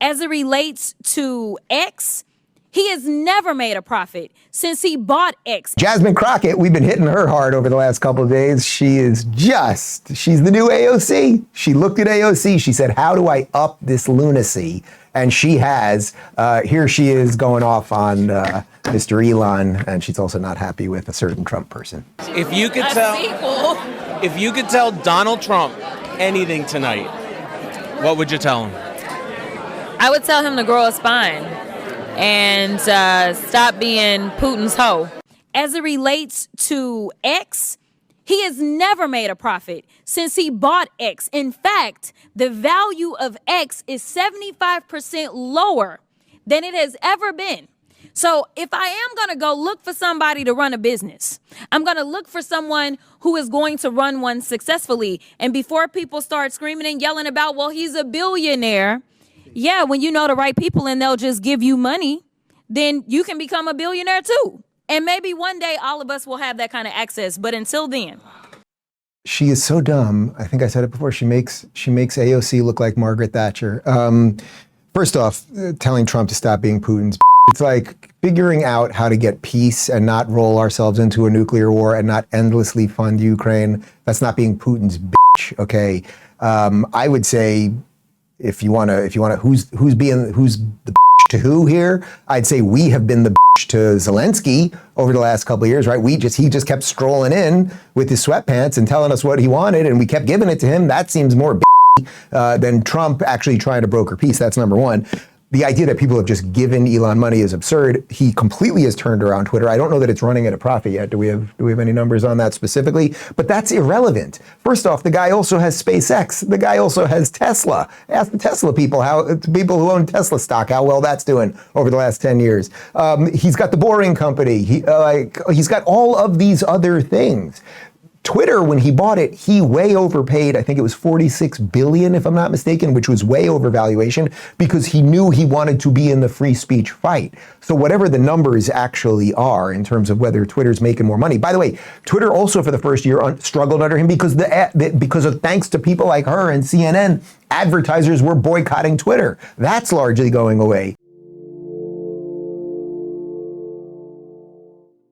As it relates to X, he has never made a profit since he bought X. Jasmine Crockett, we've been hitting her hard over the last couple of days. She's the new AOC. She looked at AOC, she said, how do I up this lunacy? And she has. Here she is going off on Mr. Elon, and she's also not happy with a certain Trump person. If you could tell Donald Trump anything tonight, what would you tell him? I would tell him to grow a spine and stop being Putin's hoe. As it relates to X, he has never made a profit since he bought X. In fact, the value of X is 75% lower than it has ever been. So if I am going to go look for somebody to run a business, I'm going to look for someone who is going to run one successfully. And before people start screaming and yelling about, well, he's a billionaire. Yeah, when you know the right people and they'll just give you money, then you can become a billionaire too. And maybe one day all of us will have that kind of access. But until then. She is so dumb. I think I said it before. She makes AOC look like Margaret Thatcher. First off, telling Trump to stop being Putin's. It's like figuring out how to get peace and not roll ourselves into a nuclear war and not endlessly fund Ukraine. That's not being Putin's bitch. Okay. I would say if you wanna, who's the bitch to who here? I'd say we have been the bitch to Zelensky over the last couple of years, right? He just kept strolling in with his sweatpants and telling us what he wanted, and we kept giving it to him. That seems more than Trump actually trying to broker peace. That's number one. The idea that people have just given Elon money is absurd. He completely has turned around Twitter. I don't know that it's running at a profit yet. Do we have any numbers on that specifically? But that's irrelevant. First off, the guy also has SpaceX. The guy also has Tesla. Ask the Tesla people people who own Tesla stock, how well that's doing over the last 10 years. He's got the Boring Company. He's got all of these other things. Twitter, when he bought it, he way overpaid. I think it was $46 billion, if I'm not mistaken, which was way over valuation because he knew he wanted to be in the free speech fight. So whatever the numbers actually are in terms of whether Twitter's making more money. By the way, Twitter also for the first year struggled under him because of thanks to people like her and CNN, advertisers were boycotting Twitter. That's largely going away.